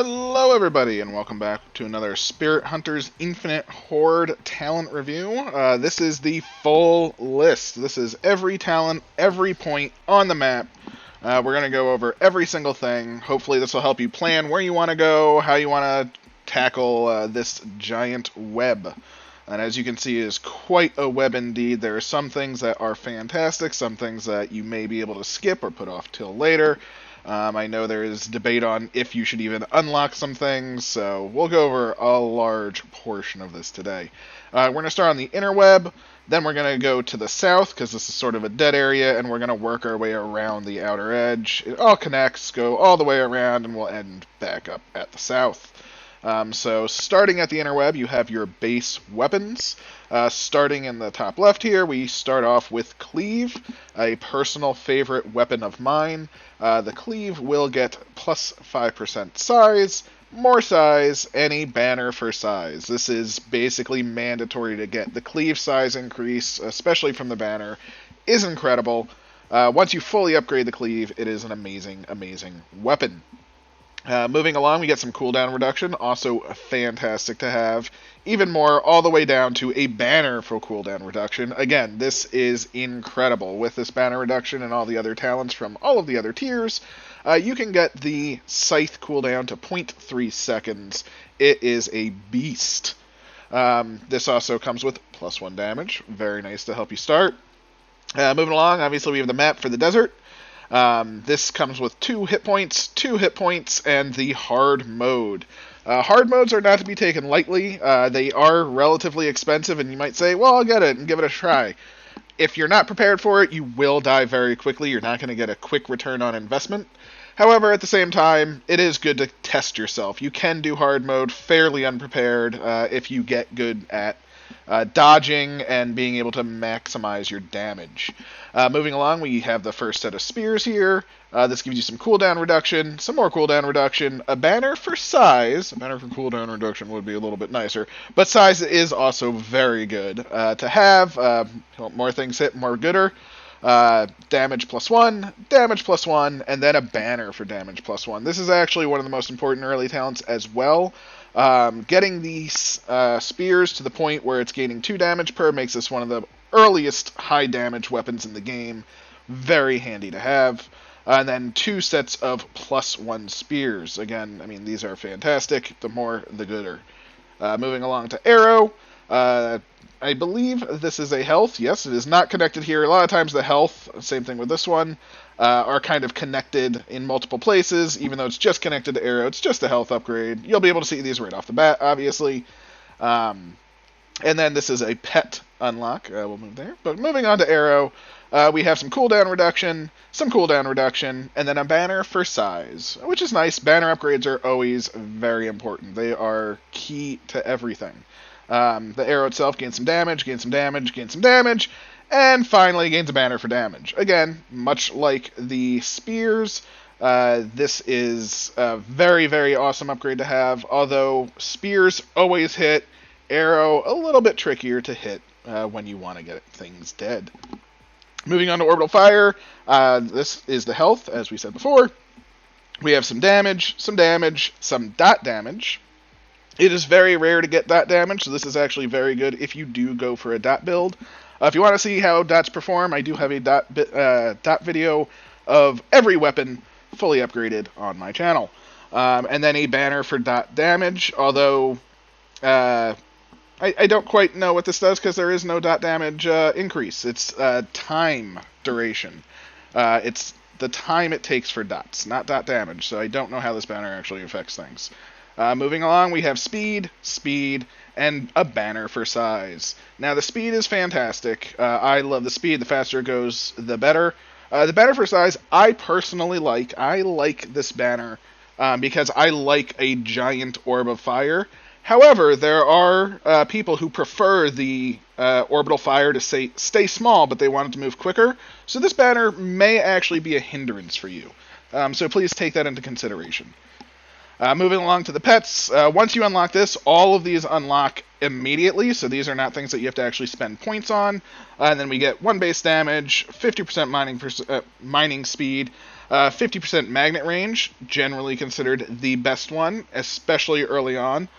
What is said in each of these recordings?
Hello everybody, and welcome back to another Spirit Hunters Infinite Horde talent review. This is the full list. This is every talent, every point on the map. We're going to go over every single thing. Hopefully this will help you plan where you want to go, how you want to tackle this giant web. And as you can see, it is quite a web indeed. There are some things that are fantastic, some things that you may be able to skip or put off till later. I know there is debate on if you should even unlock some things, so we'll go over a large portion of this today. We're going to start on the Interweb, then we're going to go to the south, because this is sort of a dead area, and we're going to work our way around the outer edge. It all connects, go all the way around, and we'll end back up at the south. So starting at the Interweb, you have your base weapons. Starting in the top left here, we start off with Cleave, a personal favorite weapon of mine. The Cleave will get plus 5% size, more size, any banner for size. This is basically mandatory to get. The Cleave size increase, especially from the banner, is incredible. Once you fully upgrade the Cleave, it is an amazing, amazing weapon. Moving along, we get some cooldown reduction, also fantastic to have. Even more, all the way down to a banner for cooldown reduction. Again, this is incredible. With this banner reduction and all the other talents from all of the other tiers, you can get the Scythe cooldown to 0.3 seconds. It is a beast. This also comes with plus 1 damage. Very nice to help you start. Moving along, obviously we have the map for the desert. This comes with 2 hit points, and the hard mode. Hard modes are not to be taken lightly. They are relatively expensive, and you might say, well, I'll get it and give it a try. If you're not prepared for it, you will die very quickly. You're not going to get a quick return on investment. However, at the same time, it is good to test yourself. You can do hard mode fairly unprepared if you get good at dodging and being able to maximize your damage. Moving along, we have the first set of spears here. This gives you some cooldown reduction, some more cooldown reduction, a banner for size. A banner for cooldown reduction would be a little bit nicer, but size is also very good to have. More things hit, more gooder. Damage plus 1, and then a banner for damage plus 1. This is actually one of the most important early talents as well. Getting these spears to the point where it's gaining 2 damage per makes this one of the earliest high damage weapons in the game. Very handy to have. And then 2 sets of plus 1 spears. Again, I mean, these are fantastic. The more, the gooder. Moving along to arrow. I believe this is a health. Yes, it is not connected here. A lot of times the health, same thing with this one, are kind of connected in multiple places. Even though it's just connected to arrow, it's just a health upgrade. You'll be able to see these right off the bat, obviously. And then this is a pet unlock. We'll move there. But moving on to arrow, we have some cooldown reduction, and then a banner for size, which is nice. Banner upgrades are always very important. They are key to everything. The arrow itself gains some damage, and finally gains a banner for damage. Again, much like the spears, this is a very, very awesome upgrade to have, although spears always hit, arrow a little bit trickier to hit when you want to get things dead. Moving on to Orbital Fire, this is the health, as we said before. We have some damage, some dot damage. It is very rare to get dot damage, so this is actually very good if you do go for a dot build. If you want to see how dots perform, I do have a dot video of every weapon fully upgraded on my channel. And then a banner for dot damage, although I don't quite know what this does because there is no dot damage increase. It's time duration. It's the time it takes for dots, not dot damage, so I don't know how this banner actually affects things. Moving along, we have speed, and a banner for size. Now, the speed is fantastic. I love the speed. The faster it goes, the better. The banner for size, I personally like. I like this banner because I like a giant orb of fire. However, there are people who prefer the Orbital Fire to stay small, but they want it to move quicker. So this banner may actually be a hindrance for you. So please take that into consideration. Moving along to the pets, once you unlock this, all of these unlock immediately, so these are not things that you have to actually spend points on. And then we get 1 base damage, 50% mining speed, 50% magnet range, generally considered the best one, especially early on.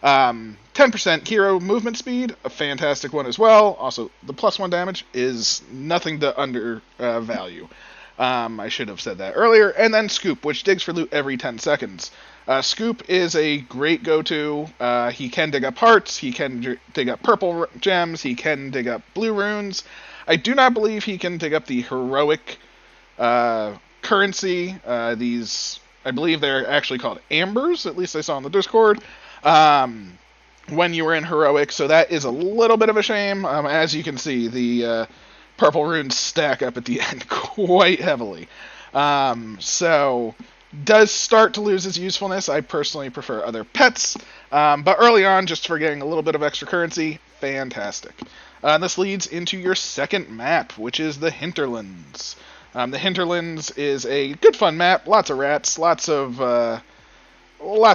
10% hero movement speed, a fantastic one as well. Also, the +1 damage is nothing to undervalue. I should have said that earlier. And then Scoop, which digs for loot every 10 seconds. Scoop is a great go-to. He can dig up hearts, he can dig up purple gems, he can dig up blue runes. I do not believe he can dig up the heroic currency. These, I believe they're actually called ambers, at least I saw on the Discord, when you were in heroic, so that is a little bit of a shame. As you can see, the purple runes stack up at the end quite heavily. So does start to lose its usefulness. I personally prefer other pets, but early on, just for getting a little bit of extra currency, fantastic. This leads into your second map, which is the Hinterlands. The Hinterlands is a good fun map, lots of rats, lots of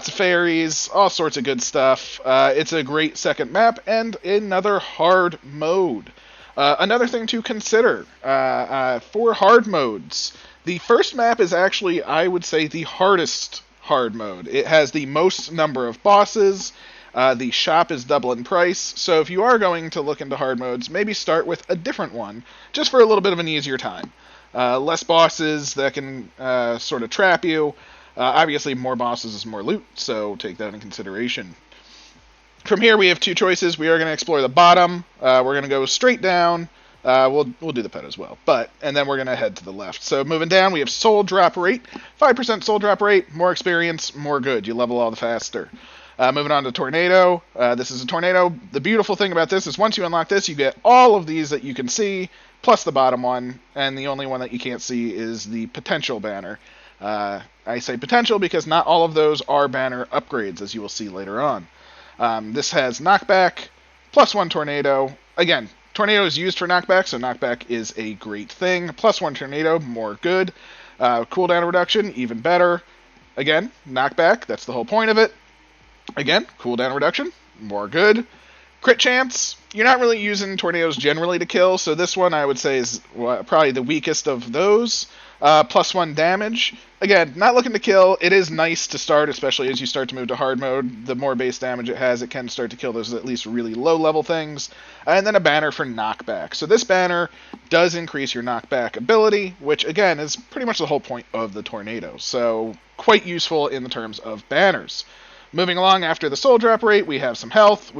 fairies, all sorts of good stuff. It's a great second map, and another hard mode. Another thing to consider, for hard modes, the first map is actually, I would say, the hardest hard mode. It has the most number of bosses, the shop is double in price, so if you are going to look into hard modes, maybe start with a different one, just for a little bit of an easier time. Less bosses that can sort of trap you. Obviously, more bosses is more loot, so take that into consideration. From here, we have 2 choices. We are going to explore the bottom. We're going to go straight down. We'll do the pet as well, and then we're going to head to the left. So moving down, we have soul drop rate. 5% soul drop rate, more experience, more good. You level all the faster. Moving on to tornado. This is a tornado. The beautiful thing about this is once you unlock this, you get all of these that you can see, plus the bottom one, and the only one that you can't see is the potential banner. I say potential because not all of those are banner upgrades, as you will see later on. This has knockback, +1 tornado. Again, tornado is used for knockback, so knockback is a great thing. +1 tornado, more good. Cooldown reduction, even better. Again, knockback, that's the whole point of it. Again, cooldown reduction, more good. Crit chance, you're not really using tornadoes generally to kill, so this one I would say is probably the weakest of those. +1 damage. Again, not looking to kill. It is nice to start, especially as you start to move to hard mode. The more base damage it has, it can start to kill those at least really low level things. And then a banner for knockback. So this banner does increase your knockback ability, which again is pretty much the whole point of the tornado. So quite useful in the terms of banners. Moving along after the soul drop rate, we have some health,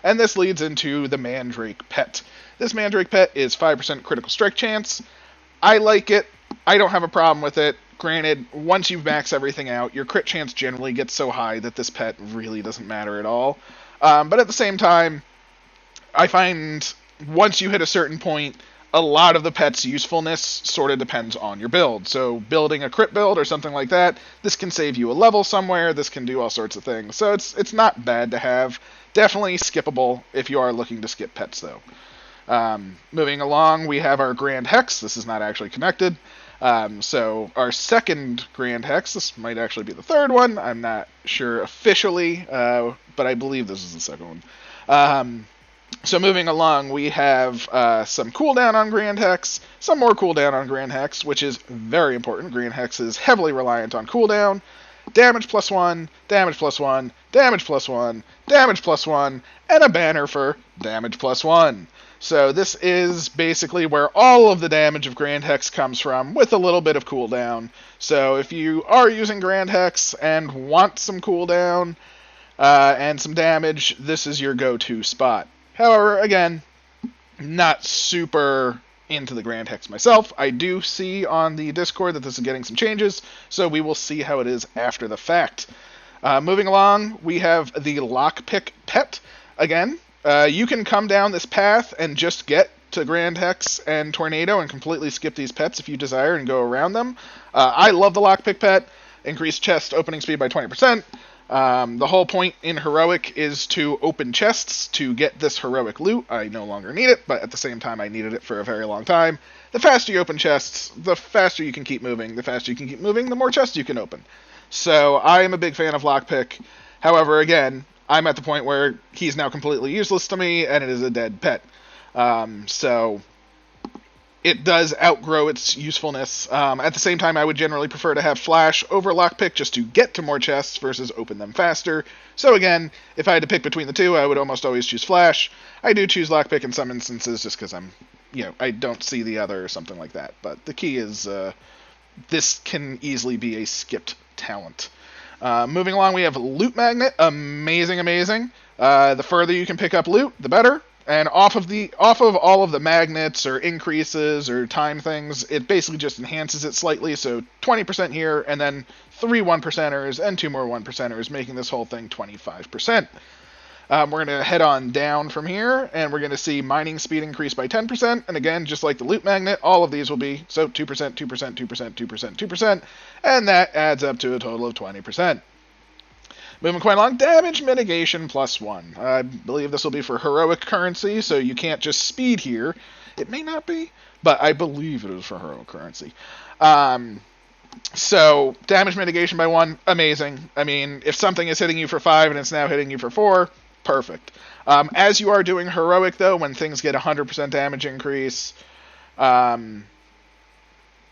and this leads into the Mandrake Pet. This Mandrake Pet is 5% critical strike chance. I like it. I don't have a problem with it. Granted, once you max everything out, your crit chance generally gets so high that this pet really doesn't matter at all. But at the same time, I find once you hit a certain point, a lot of the pet's usefulness sort of depends on your build. So building a crit build or something like that, this can save you a level somewhere, this can do all sorts of things. So it's not bad to have. Definitely skippable if you are looking to skip pets, though. Moving along, we have our Grand Hex. This is not actually connected. So our second Grand Hex, this might actually be the third one. I'm not sure officially, but I believe this is the second one. So moving along, we have some cooldown on Grand Hex, some more cooldown on Grand Hex, which is very important. Grand Hex is heavily reliant on cooldown. Damage +1, damage +1, damage +1, damage +1, and a banner for damage +1. So this is basically where all of the damage of Grand Hex comes from, with a little bit of cooldown. So if you are using Grand Hex and want some cooldown and some damage, this is your go-to spot. However, again, not super into the Grand Hex myself. I do see on the Discord that this is getting some changes, so we will see how it is after the fact. Moving along, we have the Lockpick Pet. Again, you can come down this path and just get to Grand Hex and Tornado and completely skip these pets if you desire and go around them. I love the Lockpick Pet. Increased chest opening speed by 20%. The whole point in Heroic is to open chests to get this heroic loot. I no longer need it, but at the same time I needed it for a very long time. The faster you open chests, the faster you can keep moving. The faster you can keep moving, the more chests you can open. So I am a big fan of Lockpick. However, again, I'm at the point where he's now completely useless to me, and it is a dead pet. So it does outgrow its usefulness. At the same time, I would generally prefer to have Flash over Lockpick just to get to more chests versus open them faster. So again, if I had to pick between the two, I would almost always choose Flash. I do choose Lockpick in some instances just because I don't see the other or something like that. But the key is this can easily be a skipped talent. Moving along, we have Loot Magnet. Amazing, amazing. The further you can pick up loot, the better. And off of all of the magnets or increases or time things, it basically just enhances it slightly. So 20% here, and then 3 1%ers and 2 more 1%ers, making this whole thing 25%. We're going to head on down from here, and we're going to see mining speed increase by 10%. And again, just like the loot magnet, all of these will be, so 2%, 2%, 2%, 2%, 2%, and that adds up to a total of 20%. Moving quite along, damage mitigation +1. I believe this will be for heroic currency, so you can't just speed here. It may not be, but I believe it is for heroic currency. So, damage mitigation by 1, amazing. I mean, if something is hitting you for 5 and it's now hitting you for 4, perfect. As you are doing heroic, though, when things get 100% damage increase, and,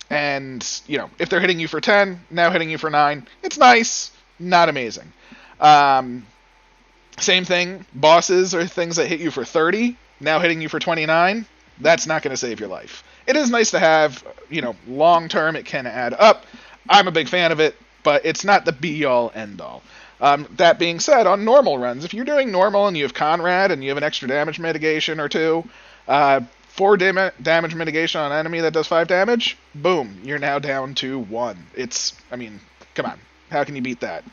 if they're hitting you for 10, now hitting you for 9, it's nice, not amazing. Same thing, bosses are things that hit you for 30, now hitting you for 29, that's not going to save your life. It is nice to have, long term it can add up. I'm a big fan of it, but it's not the be-all, end-all. That being said, on normal runs, if you're doing normal and you have Conrad and you have an extra damage mitigation or 2, 4 damage mitigation on an enemy that does 5 damage, boom, you're now down to 1. Come on, how can you beat that?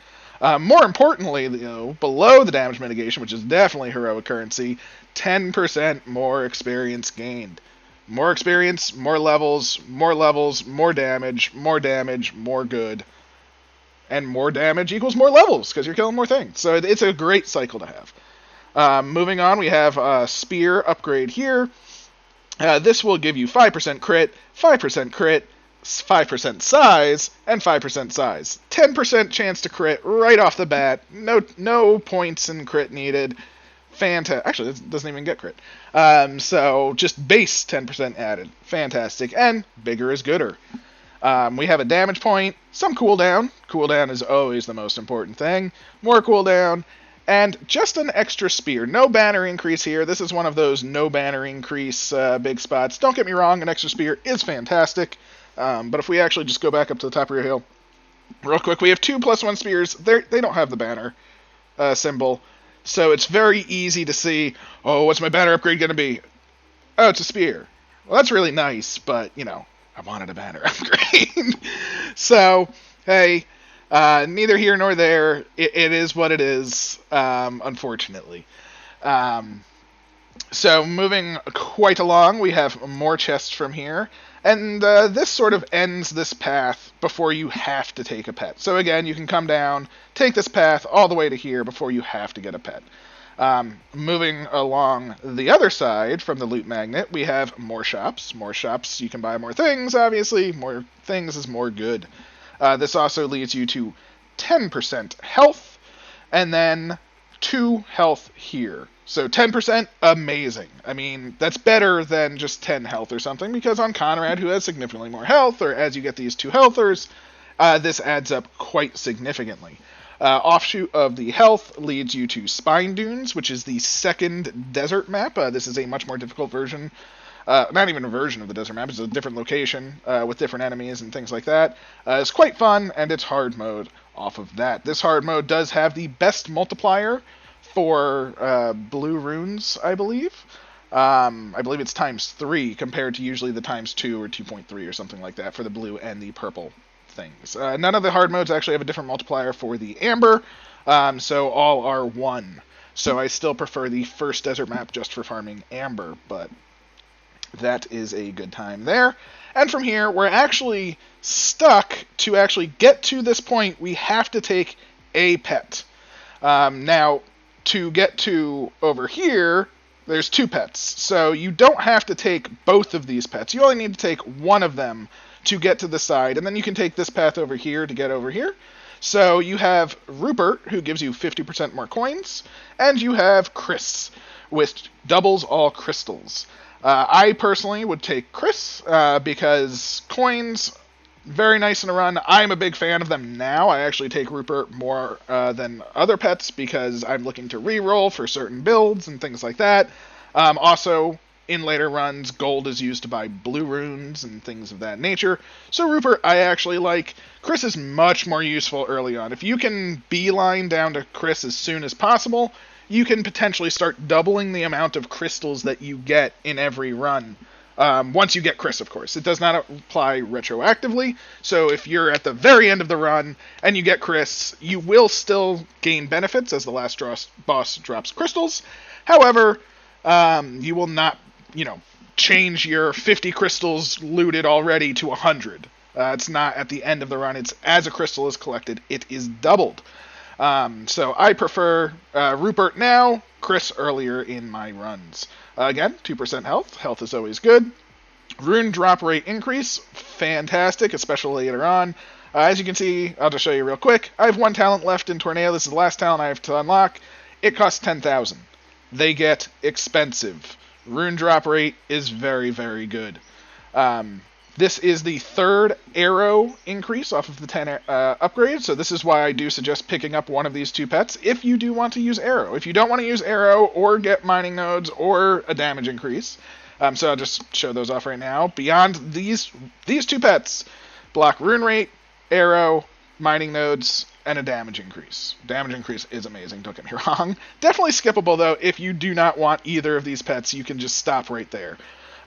More importantly, below the damage mitigation, which is definitely heroic currency, 10% more experience gained. More experience, more levels, more damage, more good. And more damage equals more levels, because you're killing more things. So it's a great cycle to have. Moving on, we have a spear upgrade here. This will give you 5% crit, 5% crit, 5% size, and 5% size. 10% chance to crit right off the bat. No points in crit needed. Fantastic. Actually, it doesn't even get crit. So just base 10% added. Fantastic. And bigger is gooder. We have a damage point, some cooldown. Cooldown is always the most important thing. More cooldown, and just an extra spear. No banner increase here. This is one of those no banner increase big spots. Don't get me wrong, an extra spear is fantastic. But if we actually just go back up to the top of your hill, real quick, we have 2 +1 spears. They don't have the banner symbol, so it's very easy to see, oh, what's my banner upgrade going to be? Oh, it's a spear. Well, that's really nice, but, I wanted a banner upgrade. So, hey, neither here nor there. It is what it is, unfortunately. So, moving quite along, we have more chests from here. And this sort of ends this path before you have to take a pet. So again, you can come down, take this path all the way to here before you have to get a pet. Moving along the other side from the loot magnet, we have more shops. More shops, you can buy more things, obviously. More things is more good. This also leads you to 10% health, and then 2 health here. So 10%, amazing. I mean, that's better than just 10 health or something, because on Conrad, who has significantly more health, or as you get these 2 healthers, this adds up quite significantly. Offshoot of the health leads you to Spine Dunes, which is the second desert map. This is a much more difficult version. Not even a version of the desert map, it's a different location with different enemies and things like that. It's quite fun, and it's hard mode off of that. This hard mode does have the best multiplier for blue runes, I believe. I believe it's ×3 compared to usually the ×2 or 2.3 or something like that for the blue and the purple things. None of the hard modes actually have a different multiplier for the amber, so all are 1. So I still prefer the first desert map just for farming amber, but that is a good time there. And from here, we're actually stuck. To actually get to this point, we have to take a pet. Now, to get to over here, there's 2 pets. So you don't have to take both of these pets. You only need to take one of them to get to the side, and then you can take this path over here to get over here. So you have Rupert, who gives you 50% more coins, and you have Chris, which doubles all crystals. I personally would take Chris because coins, very nice in a run. I'm a big fan of them now. I actually take Rupert more than other pets because I'm looking to reroll for certain builds and things like that. Also, in later runs, gold is used to buy blue runes and things of that nature. So Rupert, I actually like. Chris is much more useful early on. If you can beeline down to Chris as soon as possible, you can potentially start doubling the amount of crystals that you get in every run. Once you get Chris, of course. It does not apply retroactively, so if you're at the very end of the run and you get Chris, you will still gain benefits as the last boss drops crystals. However, you will not, change your 50 crystals looted already to 100. It's not at the end of the run. It's as a crystal is collected, it is doubled. So I prefer Rupert now, Chris earlier in my runs. Again, 2% health. Health is always good. Rune drop rate increase, fantastic, especially later on. As you can see, I'll just show you real quick. I have 1 talent left in Tornado. This is the last talent I have to unlock. It costs 10,000. They get expensive. Rune drop rate is very, very good. This is the 3rd arrow increase off of the 10 upgrade, so this is why I do suggest picking up one of these 2 pets if you do want to use arrow. If you don't want to use arrow or get mining nodes or a damage increase, so I'll just show those off right now. Beyond these 2 pets, block rune rate, arrow, mining nodes, and a damage increase. Damage increase is amazing, don't get me wrong. Definitely skippable, though. If you do not want either of these pets, you can just stop right there.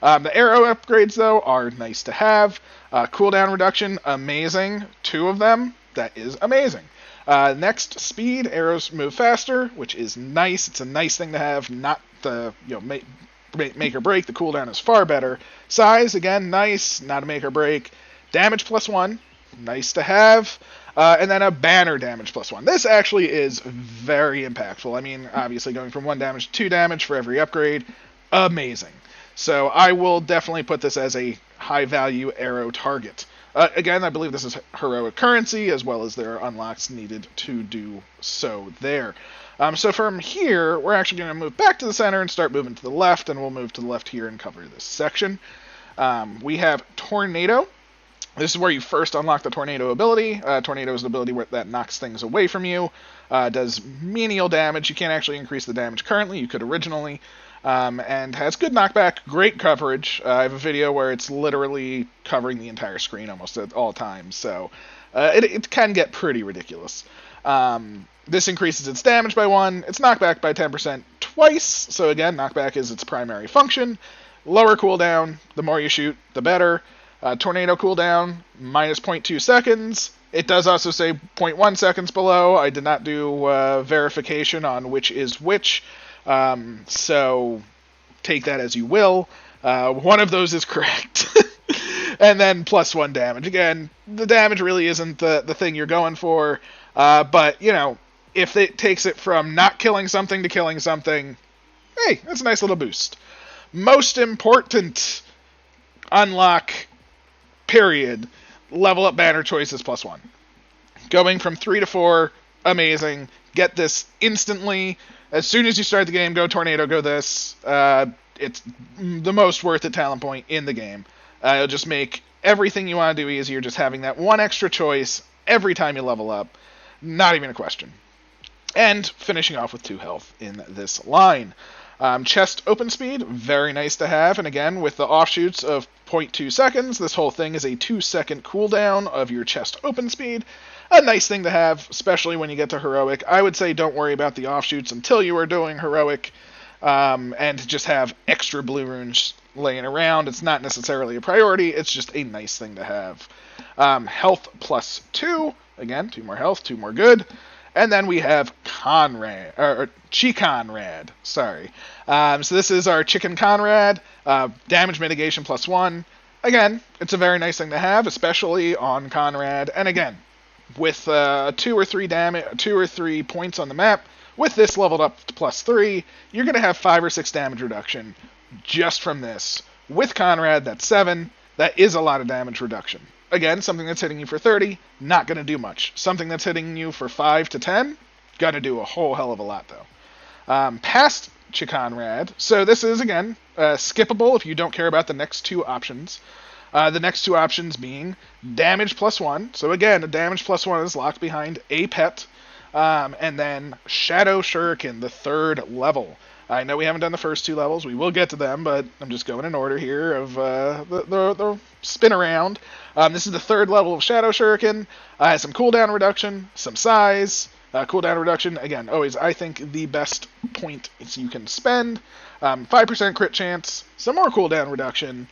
The arrow upgrades, though, are nice to have. Cooldown reduction, amazing. 2 of them, that is amazing. Next, speed. Arrows move faster, which is nice. It's a nice thing to have, not the make or break. The cooldown is far better. Size, again, nice, not a make or break. Damage +1, nice to have. And then a banner damage +1. This actually is very impactful. I mean, obviously going from 1 damage to 2 damage for every upgrade, amazing. So I will definitely put this as a high-value arrow target. Again, I believe this is heroic currency, as well as there are unlocks needed to do so there. So from here, we're actually going to move back to the center and start moving to the left, and we'll move to the left here and cover this section. We have Tornado. This is where you first unlock the Tornado ability. Tornado is an ability that knocks things away from you. Does menial damage. You can't actually increase the damage currently. You could originally. And has good knockback, great coverage. I have a video where it's literally covering the entire screen almost at all times, so it can get pretty ridiculous. This increases its damage by 1, its knockback by 10% twice, so again, knockback is its primary function. Lower cooldown, the more you shoot, the better. Tornado cooldown, minus 0.2 seconds. It does also say 0.1 seconds below. I did not do verification on which is which. So take that as you will. One of those is correct. And then +1 damage. Again, the damage really isn't the thing you're going for. But, if it takes it from not killing something to killing something, hey, that's a nice little boost. Most important unlock, period. Level up banner choices +1. Going from 3 to 4, amazing. Get this instantly. As soon as you start the game, go Tornado, go this. It's the most worth it talent point in the game. It'll just make everything you want to do easier, just having that one extra choice every time you level up. Not even a question. And finishing off with 2 health in this line. Chest open speed, very nice to have. And again, with the offshoots of 0.2 seconds, this whole thing is a 2-second cooldown of your chest open speed. A nice thing to have, especially when you get to Heroic. I would say don't worry about the offshoots until you are doing Heroic, and just have extra blue runes laying around. It's not necessarily a priority, it's just a nice thing to have. Health +2, again, 2 more health, 2 more good. And then we have Conrad, or Chiconrad, sorry. So this is our Chicken Conrad, damage mitigation +1. Again, it's a very nice thing to have, especially on Conrad. And again, with 2 or 3 points on the map, with this leveled up to +3, you're going to have 5 or 6 damage reduction just from this. With Conrad, that's 7. That is a lot of damage reduction. again, something that's hitting you for 30, not going to do much. Something that's hitting you for 5 to 10, got to do a whole hell of a lot, though. Past Conrad, so this is, again, skippable if you don't care about the next two options. The next two options being damage +1. So again, a damage +1 is locked behind a pet. And then Shadow Shuriken, the third level. I know we haven't done the first two levels. We will get to them, but I'm just going in order here of the spin around. This is the third level of Shadow Shuriken. Has some cooldown reduction, some size. Cooldown reduction, again, always, I think, the best point you can spend. 5% crit chance, some more cooldown reduction,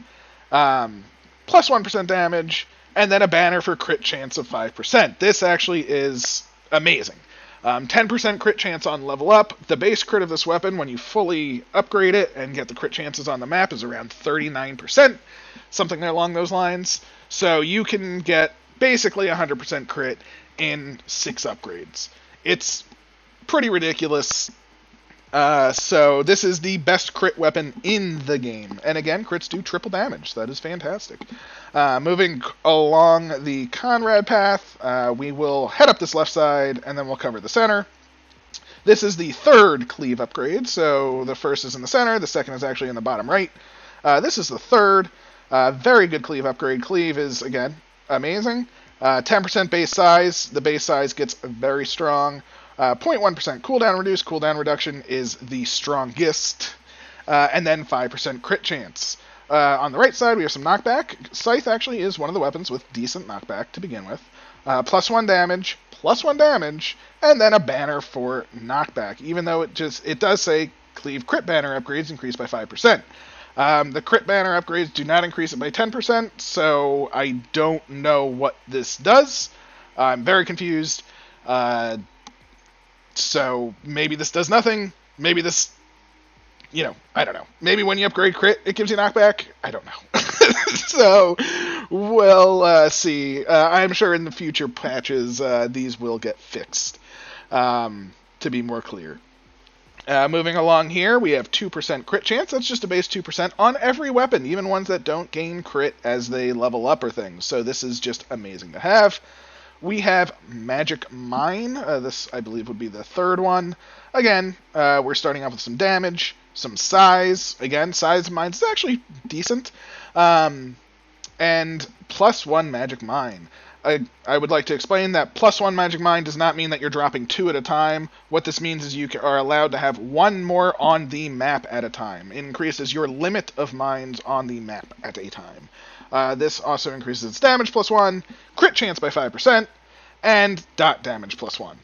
+1% damage, and then a banner for crit chance of 5%. This actually is amazing. 10% crit chance on level up. The base crit of this weapon, when you fully upgrade it and get the crit chances on the map, is around 39%, something along those lines. So you can get basically 100% crit in 6 upgrades. It's pretty ridiculous. So this is the best crit weapon in the game. And again, crits do triple damage. That is fantastic. Moving along the Conrad path, we will head up this left side, and then we'll cover the center. This is the third cleave upgrade. So the first is in the center. The second is actually in the bottom right. This is the third. Very good cleave upgrade. Cleave is, again, amazing. 10% base size. The base size gets very strong. 0.1% cooldown reduced. Cooldown reduction is the strongest. And then 5% crit chance. On the right side, we have some knockback. Scythe actually is one of the weapons with decent knockback to begin with. +1 damage, and then a banner for knockback, even though it does say cleave crit banner upgrades increase by 5%. The crit banner upgrades do not increase it by 10%, so I don't know what this does. I'm very confused. So maybe this does nothing. Maybe this, I don't know. Maybe when you upgrade crit, it gives you knockback. I don't know. So we'll see. I'm sure in the future patches, these will get fixed, to be more clear. Moving along here, we have 2% crit chance. That's just a base 2% on every weapon, even ones that don't gain crit as they level up or things. So this is just amazing to have. We have Magic Mine. This, I believe, would be the third one. Again, we're starting off with some damage, some size. Again, size of mines is actually decent. And +1 Magic Mine. I would like to explain that +1 Magic Mine does not mean that you're dropping 2 at a time. What this means is you are allowed to have 1 more on the map at a time. It increases your limit of mines on the map at a time. This also increases its damage +1, crit chance by 5%, and dot damage +1.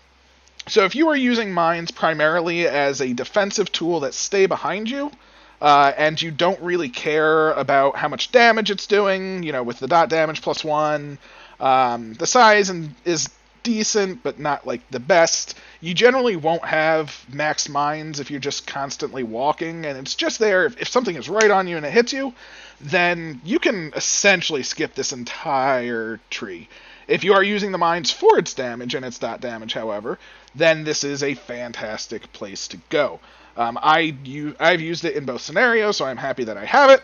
So if you are using mines primarily as a defensive tool that stay behind you, and you don't really care about how much damage it's doing, with the dot damage +1, the size is decent, but not like the best. You generally won't have max mines if you're just constantly walking, and it's just there. If something is right on you and it hits you, then you can essentially skip this entire tree. If you are using the mines for its damage and its dot damage, however, then this is a fantastic place to go. I've used it in both scenarios, so I'm happy that I have it.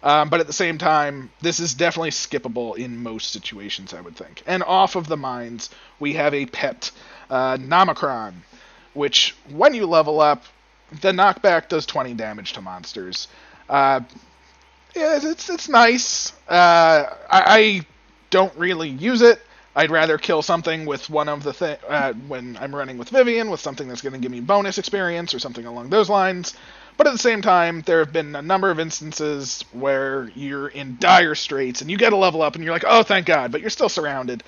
But at the same time, this is definitely skippable in most situations, I would think. And off of the mines, we have a pet, Nomicron, which, when you level up, the knockback does 20 damage to monsters. It's nice. I don't really use it. I'd rather kill something with one of the when I'm running with Vivian, with something that's going to give me bonus experience or something along those lines. But at the same time, there have been a number of instances where you're in dire straits and you get a level up and you're like, oh, thank God, but you're still surrounded.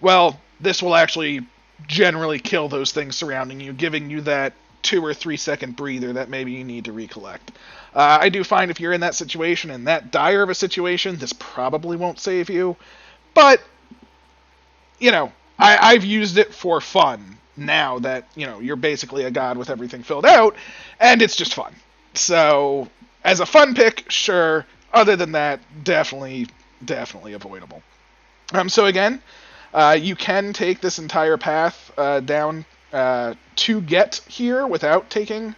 Well, this will actually generally kill those things surrounding you, giving you that 2 or 3 second breather that maybe you need to recollect. I do find if you're in that situation, in that dire of a situation, this probably won't save you. But, I've used it for fun now that, you're basically a god with everything filled out, and it's just fun. So, as a fun pick, sure. Other than that, definitely avoidable. So again, you can take this entire path down to get here without taking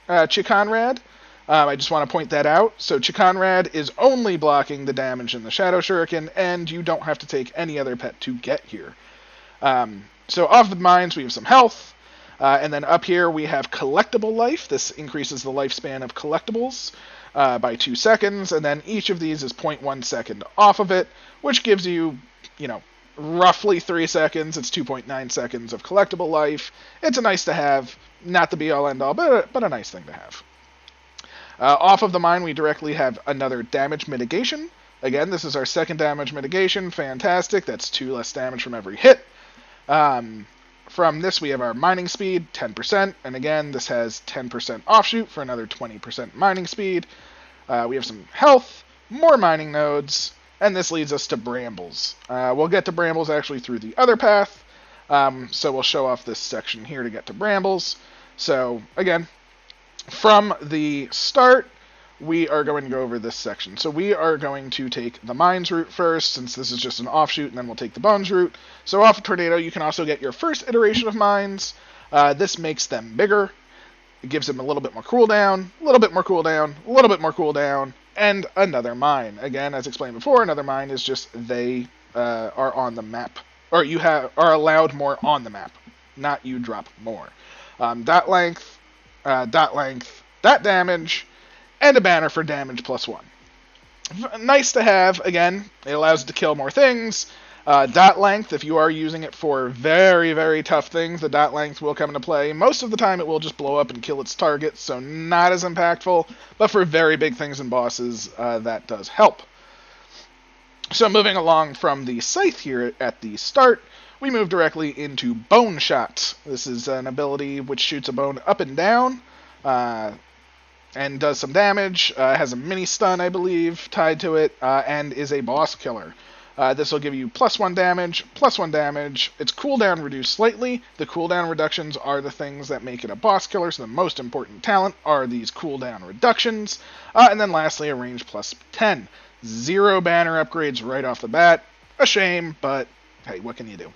Conrad. I just want to point that out. So Conrad is only blocking the damage in the Shadow Shuriken, and you don't have to take any other pet to get here. So off of the mines, we have some health. And then up here, we have collectible life. This increases the lifespan of collectibles by 2 seconds. And then each of these is 0.1 second off of it, which gives you, roughly 3 seconds. It's 2.9 seconds of collectible life. It's a nice to have, not the be-all, end-all, but a nice thing to have. Off of the mine, we directly have another damage mitigation. Again, this is our second damage mitigation. Fantastic. That's 2 less damage from every hit. From this, we have our mining speed, 10%. And again, this has 10% offshoot for another 20% mining speed. We have some health, more mining nodes, and this leads us to brambles. We'll get to brambles actually through the other path. So we'll show off this section here to get to brambles. So again, from the start, we are going to go over this section. So we are going to take the mines route first, since this is just an offshoot, and then we'll take the bones route. So off of Tornado, you can also get your first iteration of mines. This makes them bigger. It gives them a little bit more cooldown, a little bit more cooldown, a little bit more cooldown, and another mine. Again, as explained before, another mine is just they are on the map, or you are allowed more on the map, not you drop more. Dot length, dot damage, and a banner for damage +1. Nice to have. Again, it allows it to kill more things. Dot length, if you are using it for very, very tough things, the dot length will come into play. Most of the time it will just blow up and kill its target, so not as impactful, but for very big things and bosses, that does help. So moving along from the Scythe here at the start, we move directly into Bone Shot. This is an ability which shoots a bone up and down, and does some damage. Has a mini stun, I believe, tied to it, and is a boss killer. This will give you +1 damage, +1 damage. Its cooldown reduced slightly. The cooldown reductions are the things that make it a boss killer, so the most important talent are these cooldown reductions. And then lastly, a range +10. 0 banner upgrades right off the bat. A shame, but hey, what can you do?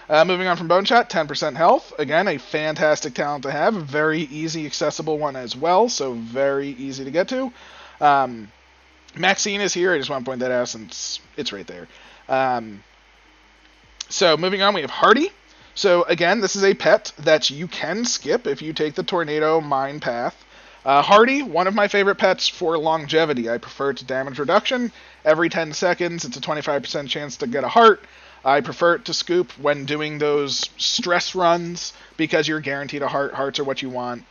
Moving on from Bone Shot, 10% health. Again, a fantastic talent to have. A very easy, accessible one as well, so very easy to get to. Maxine is here. I just want to point that out since it's right there. So moving on, we have Hardy. So again, this is a pet that you can skip if you take the Tornado Mine path. Hardy, one of my favorite pets for longevity. I prefer it to damage reduction. Every 10 seconds, it's a 25% chance to get a heart. I prefer it to scoop when doing those stress runs because you're guaranteed a heart. Hearts are what you want.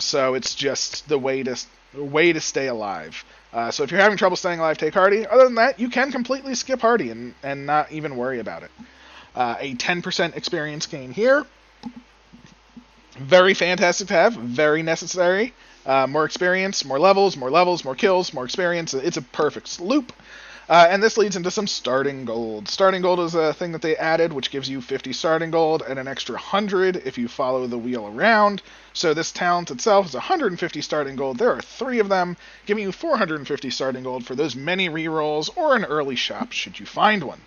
So it's just the way to stay alive. So if you're having trouble staying alive, take Hardy. Other than that, you can completely skip Hardy and not even worry about it. A 10% experience gain here. Very fantastic to have. Very necessary. More experience, more levels, more kills, more experience. It's a perfect loop. And this leads into some starting gold. Starting gold is a thing that they added, which gives you 50 starting gold and an extra 100 if you follow the wheel around. So this talent itself is 150 starting gold. There are 3 of them, giving you 450 starting gold for those many rerolls or an early shop, should you find one.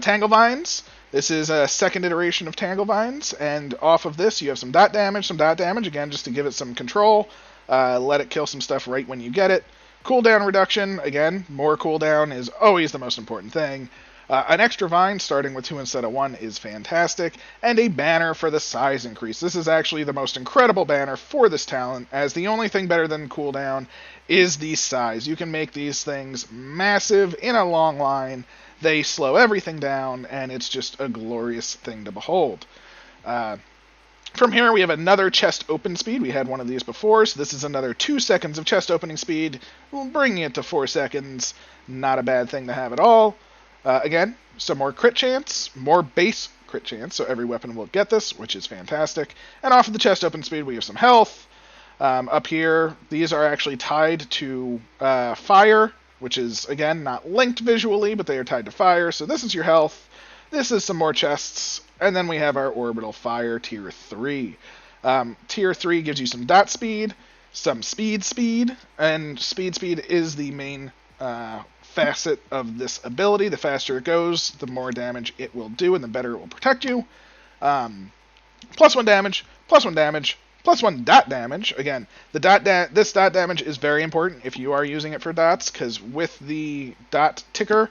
Tangle Vines. This is a second iteration of Tangle Vines, and off of this you have some dot damage, again, just to give it some control. Let it kill some stuff right when you get it. Cooldown reduction, again, more cooldown is always the most important thing. An extra vine starting with 2 instead of 1 is fantastic, and a banner for the size increase. This is actually the most incredible banner for this talent, as the only thing better than cooldown is the size. You can make these things massive in a long line. They slow everything down, and it's just a glorious thing to behold. From here, we have another chest open speed. We had one of these before, so this is another 2 seconds of chest opening speed, bringing it to 4 seconds. Not a bad thing to have at all. Again, some more crit chance, more base crit chance, so every weapon will get this, which is fantastic. And off of the chest open speed, we have some health. Up here, these are actually tied to fire, which is, again, not linked visually, but they are tied to fire. So this is your health. This is some more chests. And then we have our Orbital Fire Tier 3. Tier 3 gives you some dot speed, some speed, and speed is the main facet of this ability. The faster it goes, the more damage it will do, and the better it will protect you. +1 damage, +1 damage, +1 dot damage. Again, this dot damage is very important if you are using it for dots, because with the dot ticker,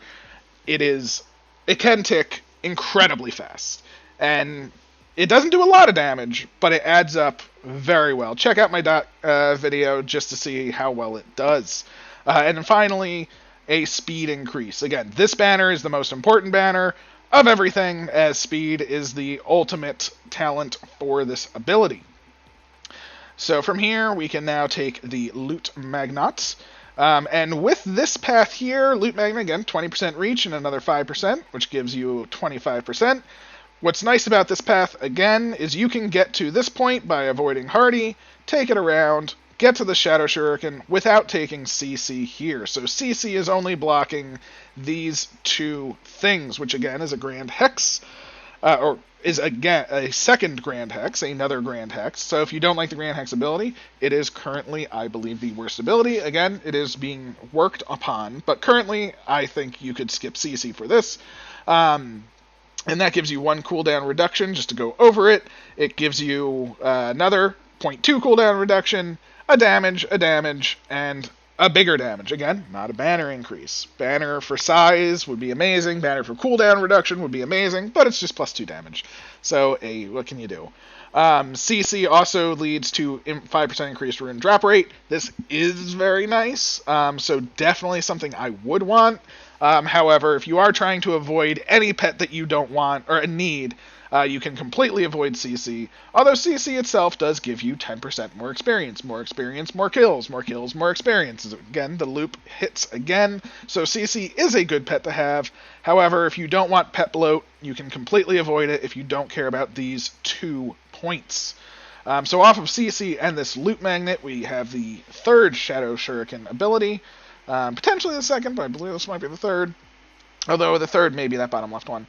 it can tick incredibly fast. And it doesn't do a lot of damage, but it adds up very well. Check out my dot video just to see how well it does. And then finally, a speed increase. Again, this banner is the most important banner of everything, as speed is the ultimate talent for this ability. So from here, we can now take the Loot Magnet. And with this path here, Loot Magnet, again, 20% reach and another 5%, which gives you 25%. What's nice about this path, again, is you can get to this point by avoiding Hardy, take it around, get to the Shadow Shuriken without taking CC here. So CC is only blocking these two things, which again is a Grand Hex, or is again a second Grand Hex, another Grand Hex. So if you don't like the Grand Hex ability, it is currently, I believe, the worst ability. Again, it is being worked upon, but currently I think you could skip CC for this. And that gives you 1 cooldown reduction, just to go over it. It gives you another 0.2 cooldown reduction, a damage, and a bigger damage. Again, not a banner increase. Banner for size would be amazing. Banner for cooldown reduction would be amazing, but it's just +2 damage. So, what can you do? CC also leads to 5% increased rune drop rate. This is very nice, so definitely something I would want. However, if you are trying to avoid any pet that you don't want or need, you can completely avoid CC. Although CC itself does give you 10% more experience, more kills, more experience. Again, the loop hits again, so CC is a good pet to have. However, if you don't want pet bloat, you can completely avoid it if you don't care about these 2 points. So off of CC and this Loot Magnet, we have the third Shadow Shuriken ability. Potentially the second, but I believe this might be the third. Although the third may be that bottom left one.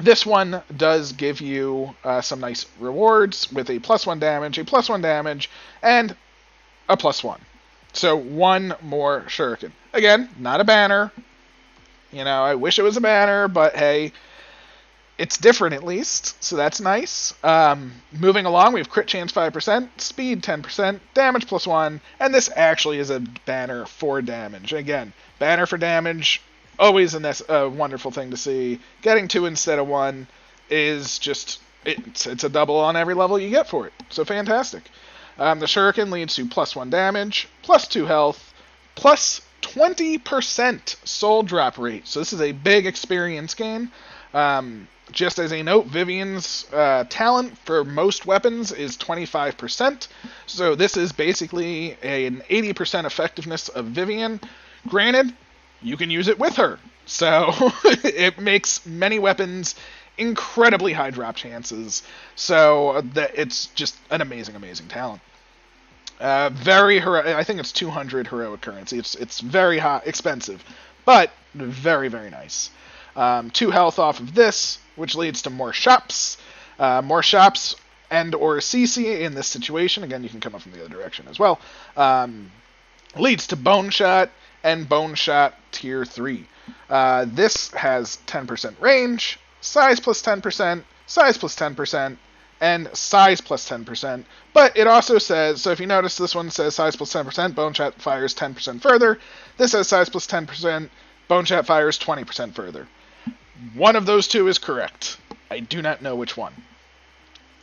This one does give you some nice rewards with a +1 damage, a +1 damage, and a +1. So 1 more Shuriken. Again, not a banner. You know, I wish it was a banner, but hey, it's different at least, so that's nice. Moving along, we have crit chance 5%, speed 10%, damage +1, and this actually is a banner for damage. Again, banner for damage, always a wonderful thing to see. Getting 2 instead of 1 is just, it's a double on every level you get for it, so fantastic. The Shuriken leads to +1 damage, +2 health, plus 20% soul drop rate, so this is a big experience gain. Just as a note, Vivian's talent for most weapons is 25%, so this is basically an 80% effectiveness of Vivian. Granted, you can use it with her, so it makes many weapons incredibly high drop chances, so it's just an amazing talent. Very I think it's 200 heroic currency. It's very high, expensive, but very nice. 2 health off of this, which leads to more shops. More shops and or CC in this situation. Again, you can come up from the other direction as well. Leads to Bone Shot and Bone Shot Tier 3. This has 10% range, size +10%, size +10%, and size +10%. But it also says, so if you notice, this one says size +10%, Bone Shot fires 10% further. This says size +10%, Bone Shot fires 20% further. One of those two is correct. I do not know which one.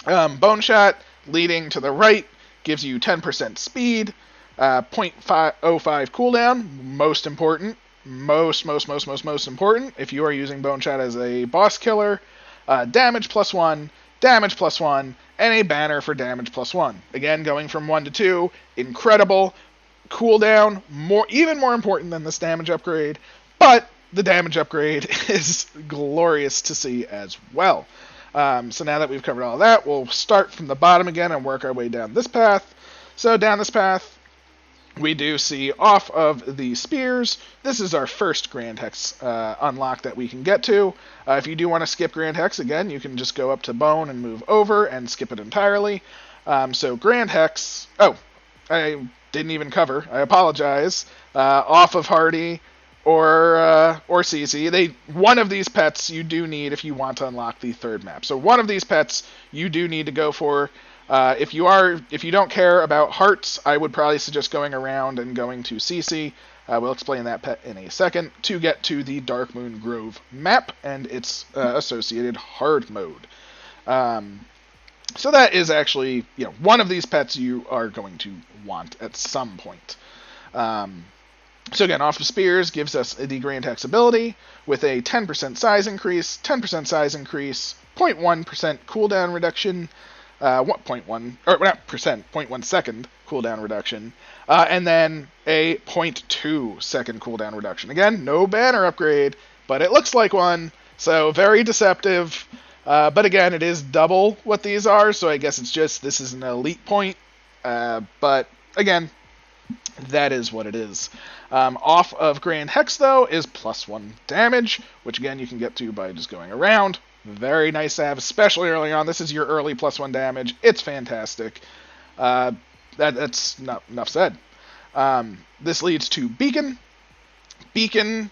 Bone Shot, leading to the right, gives you 10% speed, 0.05 cooldown, most important. Most important if you are using Bone Shot as a boss killer. Damage +1, damage +1, and a banner for damage +1. Again, going from 1 to 2, incredible. Cooldown, even more important than this damage upgrade, but the damage upgrade is glorious to see as well. So now that we've covered all of that, we'll start from the bottom again and work our way down this path. So down this path, we do see off of the spears, this is our first Grand Hex unlock that we can get to. If you do want to skip Grand Hex, again, you can just go up to Bone and move over and skip it entirely. So Grand Hex, I didn't even cover, I apologize, off of Hardy or CC. One of these pets you do need if you want to unlock the third map. So one of these pets you do need to go for. If you don't care about hearts, I would probably suggest going around and going to CC. We'll explain that pet in a second to get to the Darkmoon Grove map and its associated hard mode. So that is actually, one of these pets you are going to want at some point. So again, Off of Spears gives us the Grand Hex ability with a 10% size increase, 0.1% cooldown reduction, 0.1 second cooldown reduction, and then a 0.2 second cooldown reduction. Again, no banner upgrade, but it looks like one, so very deceptive. But again, it is double what these are, so I guess it's just this is an elite point. But again, that is what it is. Off of Grand Hex, though, is +1 damage, which again you can get to by just going around. Very nice to have, especially early on. This is your early +1 damage. It's fantastic. That's not enough said. This leads to Beacon. Beacon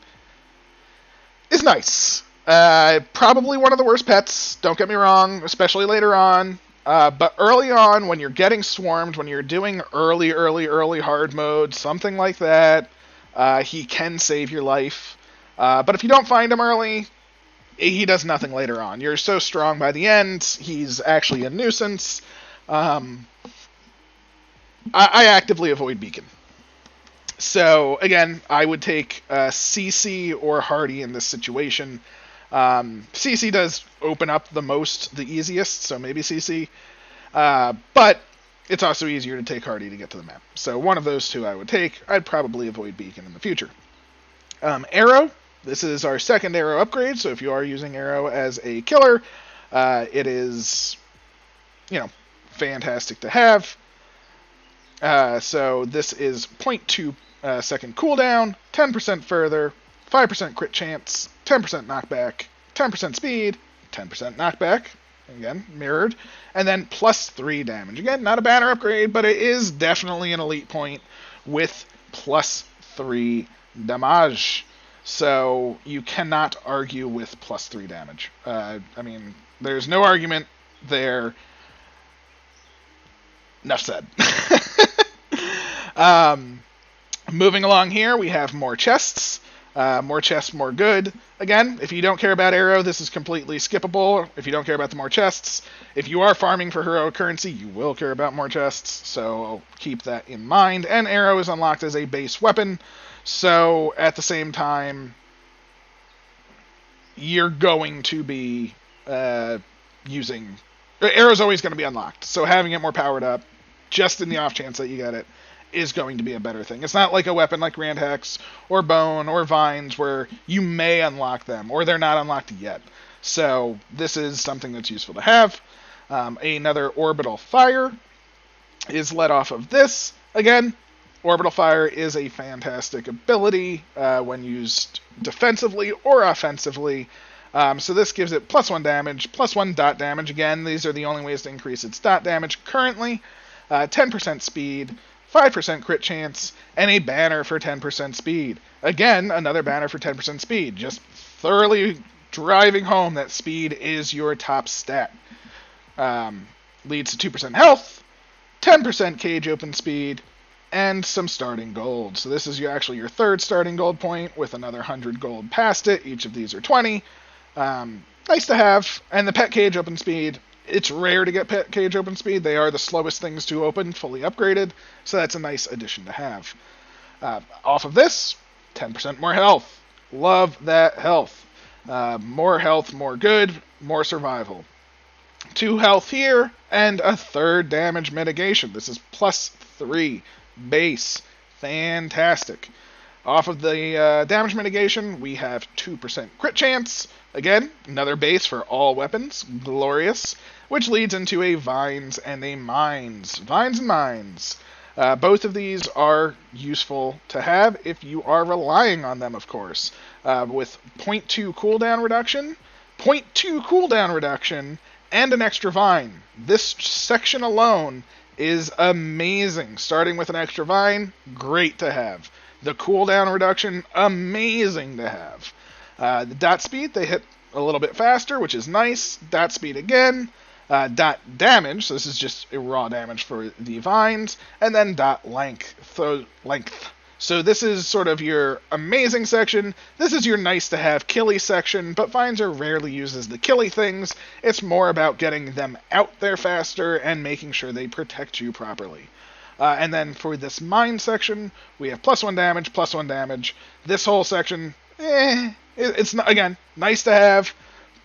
is nice. Probably one of the worst pets, don't get me wrong, especially later on. But early on, when you're getting swarmed, when you're doing early hard mode, something like that, he can save your life. But if you don't find him early, he does nothing later on. You're so strong by the end, he's actually a nuisance. I actively avoid Beacon. So, again, I would take CC or Hardy in this situation. CC does open up the easiest, so maybe CC. But it's also easier to take Hardy to get to the map. So one of those two I would take. I'd probably avoid Beacon in the future. Arrow. This is our second arrow upgrade, so if you are using arrow as a killer, it is, fantastic to have. So this is 0.2 second cooldown, 10% further, 5% crit chance, 10% knockback, 10% speed, 10% knockback, again, mirrored, and then +3 damage. Again, not a banner upgrade, but it is definitely an elite point with +3 damage. So you cannot argue with +3 damage. There's no argument there. Enough said. Moving along here, we have more chests. More chests, more good. Again, if you don't care about arrow, this is completely skippable. If you don't care about the more chests, if you are farming for heroic currency, you will care about more chests, so keep that in mind. And arrow is unlocked as a base weapon, so at the same time, you're going to be using... Arrow's always going to be unlocked, so having it more powered up, just in the off chance that you get it, is going to be a better thing. It's not like a weapon like Grand Hex or Bone or Vines where you may unlock them, or they're not unlocked yet. So this is something that's useful to have. Another Orbital Fire is let off of this. Again, Orbital Fire is a fantastic ability when used defensively or offensively. So this gives it +1 damage, +1 dot damage. Again, these are the only ways to increase its dot damage currently. 10% speed, 5% crit chance, and a banner for 10% speed. Again, another banner for 10% speed. Just thoroughly driving home that speed is your top stat. Leads to 2% health, 10% cage open speed, and some starting gold. So this is actually your third starting gold point with another 100 gold past it. Each of these are 20. Nice to have. And the pet cage open speed, it's rare to get pet cage open speed. They are the slowest things to open, fully upgraded, so that's a nice addition to have. Off of this, 10% more health. Love that health. More health, more good, more survival. 2 health here, and a third damage mitigation. This is +3 base. Fantastic. Off of the damage mitigation, we have 2% crit chance. Again, another base for all weapons. Glorious. Which leads into a Vines and a Mines. Vines and Mines. Both of these are useful to have if you are relying on them, of course. With 0.2 cooldown reduction, 0.2 cooldown reduction, and an extra Vine. This section alone is amazing. Starting with an extra Vine, great to have. The cooldown reduction, amazing to have. The dot speed, they hit a little bit faster, which is nice. Dot speed again. Dot damage, so this is just a raw damage for the vines, and then dot length. So this is sort of your amazing section. This is your nice to have killy section, but vines are rarely used as the killy things. It's more about getting them out there faster and making sure they protect you properly. And then for this mine section, we have +1 damage, +1 damage. This whole section, it's again nice to have,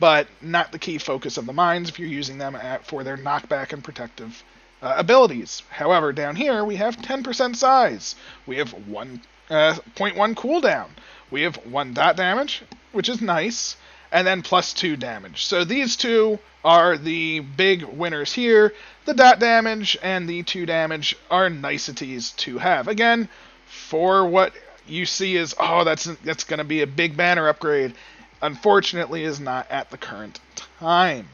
but not the key focus of the mines if you're using them for their knockback and protective abilities. However, down here we have 10% size. We have 0.1 cooldown. We have 1 dot damage, which is nice, and then +2 damage. So these two are the big winners here. The dot damage and the 2 damage are niceties to have. Again, for what you see is, oh, that's going to be a big banner upgrade, unfortunately is not at the current time.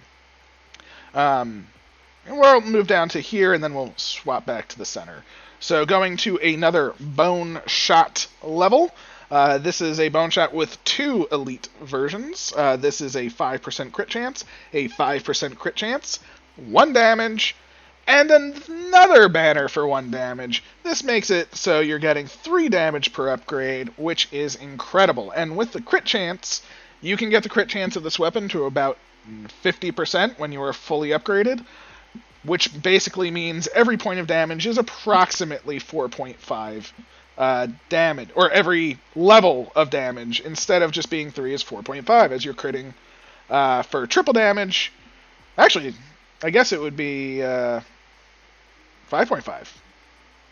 And we'll move down to here, and then we'll swap back to the center. So going to another bone shot level. This is a bone shot with 2 elite versions. This is a 5% crit chance, a 5% crit chance, 1 damage, and another banner for 1 damage. This makes it so you're getting 3 damage per upgrade, which is incredible. And with the crit chance, you can get the crit chance of this weapon to about 50% when you are fully upgraded, which basically means every point of damage is approximately 4.5 damage, or every level of damage, instead of just being 3, is 4.5, as you're critting for triple damage. Actually, I guess it would be 5.5.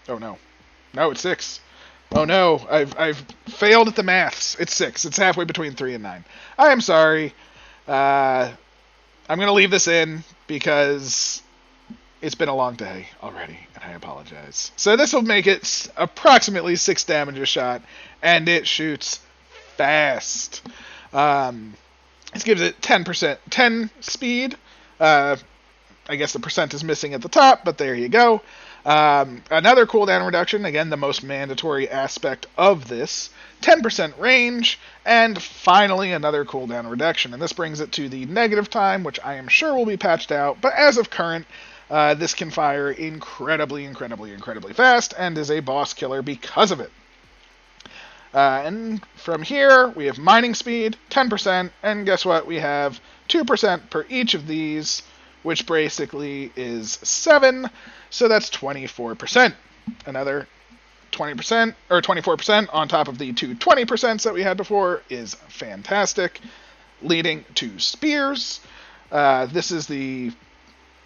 Oh no. No, it's 6. Oh no, I've failed at the maths. It's 6. It's halfway between 3 and 9. I am sorry. I'm going to leave this in because it's been a long day already, and I apologize. So this will make it approximately 6 damage a shot, and it shoots fast. This gives it 10 speed. I guess the percent is missing at the top, but there you go. Another cooldown reduction, again, the most mandatory aspect of this. 10% range, and finally another cooldown reduction. And this brings it to the negative time, which I am sure will be patched out, but as of current, this can fire incredibly fast, and is a boss killer because of it. And from here, we have mining speed, 10%, and guess what? We have 2% per each of these, which basically is 7, so that's 24%. Another 20%, or 24% on top of the 2 20% that we had before is fantastic, leading to spears. This is the,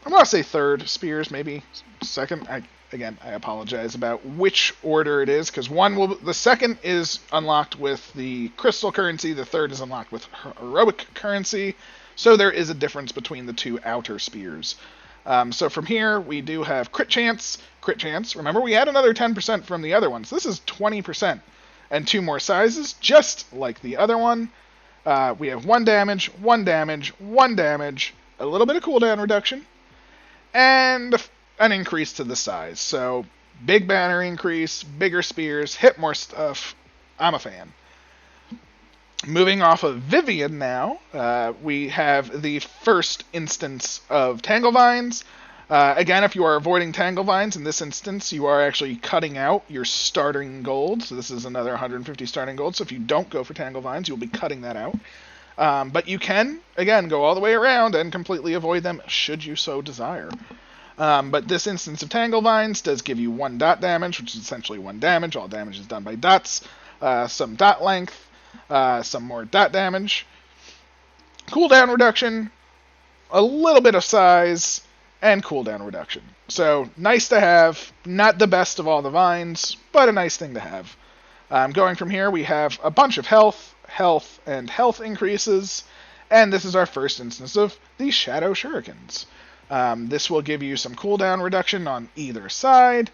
I'm going to say third spears, maybe second. I apologize about which order it is, because the second is unlocked with the crystal currency, the third is unlocked with heroic currency, so there is a difference between the 2 outer spears. So from here, we do have crit chance. Remember, we had another 10% from the other ones. This is 20%, and 2 more sizes, just like the other one. We have 1 damage, 1 damage, 1 damage, a little bit of cooldown reduction, and an increase to the size. So big banner increase, bigger spears, hit more stuff. I'm a fan. Moving off of Vivian now, we have the first instance of Tangle Vines. Again, if you are avoiding Tangle Vines, in this instance, you are actually cutting out your starting gold. So this is another 150 starting gold. So if you don't go for Tangle Vines, you'll be cutting that out. But you can, again, go all the way around and completely avoid them, should you so desire. But this instance of Tangle Vines does give you 1 dot damage, which is essentially 1 damage. All damage is done by dots. Some dot length. Some more dot damage, cooldown reduction, a little bit of size, and cooldown reduction. So nice to have, not the best of all the vines, but a nice thing to have. Going from here, we have a bunch of health, and health increases, and this is our first instance of the Shadow Shurikens. This will give you some cooldown reduction on either side,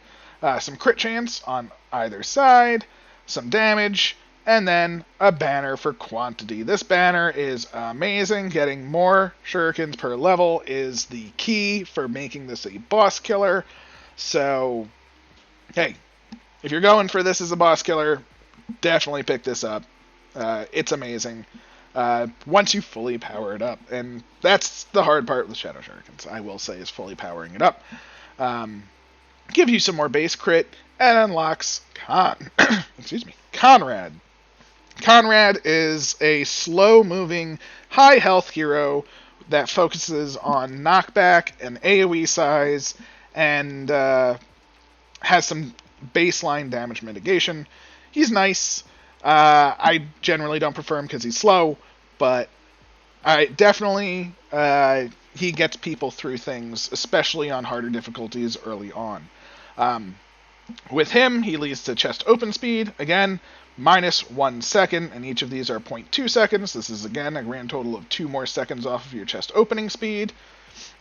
some crit chance on either side, some damage, and then a banner for quantity. This banner is amazing. Getting more shurikens per level is the key for making this a boss killer. So, hey, if you're going for this as a boss killer, definitely pick this up. It's amazing. once you fully power it up. And that's the hard part with Shadow Shurikens, I will say, is fully powering it up. Give you some more base crit, and unlocks Conrad. Conrad is a slow-moving, high-health hero that focuses on knockback and AoE size, and has some baseline damage mitigation. He's nice. I generally don't prefer him because he's slow, but definitely he gets people through things, especially on harder difficulties early on. With him, he leads to chest open speed, again, minus 1 second, and each of these are 0.2 seconds. This is, again, a grand total of 2 more seconds off of your chest opening speed.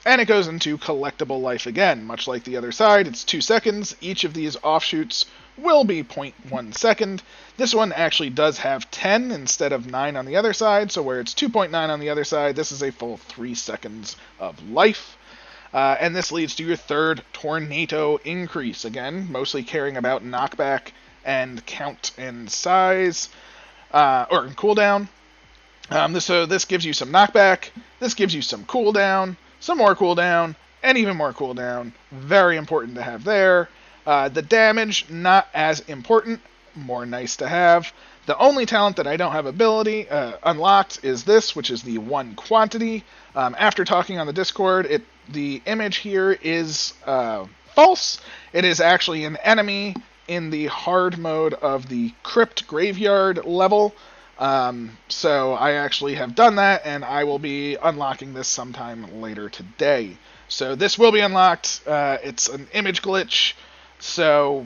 And it goes into collectible life again. Much like the other side, it's 2 seconds. Each of these offshoots will be 0.1 second. This one actually does have 10 instead of 9 on the other side, so where it's 2.9 on the other side, this is a full 3 seconds of life. And this leads to your third Tornado increase. Again, mostly caring about knockback and count and size, or cooldown. So this gives you some knockback, this gives you some cooldown, some more cooldown, and even more cooldown. Very important to have there. The damage, not as important, more nice to have. The only talent that I don't have ability unlocked is this, which is the 1 quantity. After talking on the Discord, the image here is false. It is actually an enemy in the hard mode of the Crypt Graveyard level. So I actually have done that, and I will be unlocking this sometime later today. So this will be unlocked. It's an image glitch, so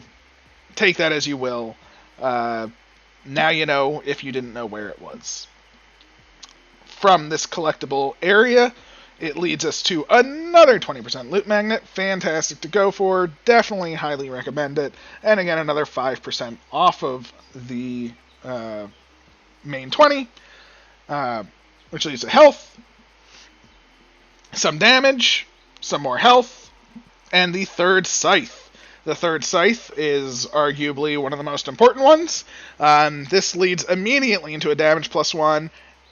take that as you will. Now you know if you didn't know where it was. From this collectible area, it leads us to another 20% loot magnet. Fantastic to go for. Definitely highly recommend it. And again, another 5% off of the main 20, which leads to health, some damage, some more health, and the third scythe. The third scythe is arguably one of the most important ones. This leads immediately into a damage +1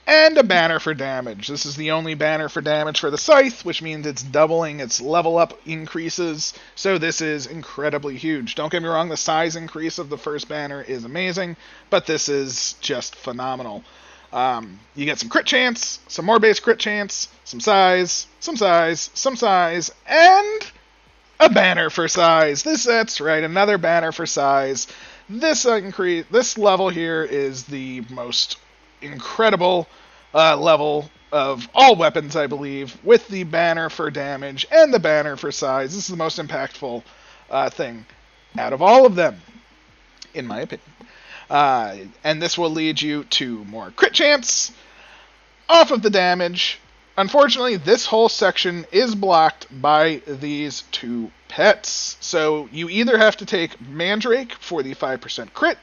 and a banner for damage. This is the only banner for damage for the scythe, which means it's doubling its level up increases. So this is incredibly huge. Don't get me wrong, the size increase of the first banner is amazing, but this is just phenomenal. You get some crit chance, some more base crit chance, some size, some size, some size, and a banner for size. That's right, another banner for size. This level here is the most incredible level of all weapons, I believe, with the banner for damage and the banner for size. This is the most impactful thing out of all of them, in my opinion. And this will lead you to more crit chance off of the damage. Unfortunately, this whole section is blocked by these 2 pets. So you either have to take Mandrake for the 5% crit,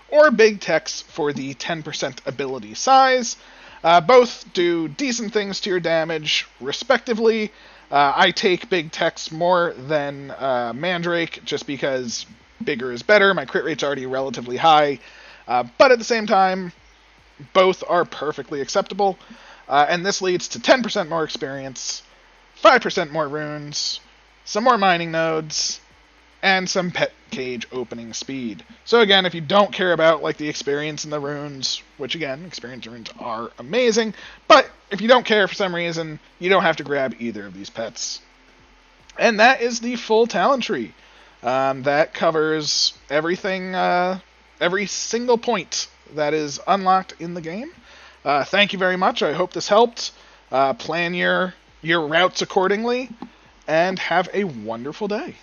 or Big Tex for the 10% ability size. Both do decent things to your damage, respectively. I take Big Tex more than Mandrake, just because bigger is better. My crit rate's already relatively high. But at the same time, both are perfectly acceptable. And this leads to 10% more experience, 5% more runes, some more mining nodes, and some pet cage opening speed. So again, if you don't care about like the experience and the runes, which again, experience runes are amazing, but if you don't care for some reason, you don't have to grab either of these pets. And that is the full talent tree. That covers everything, every single point that is unlocked in the game. Thank you very much. I hope this helped. Plan your routes accordingly, and have a wonderful day.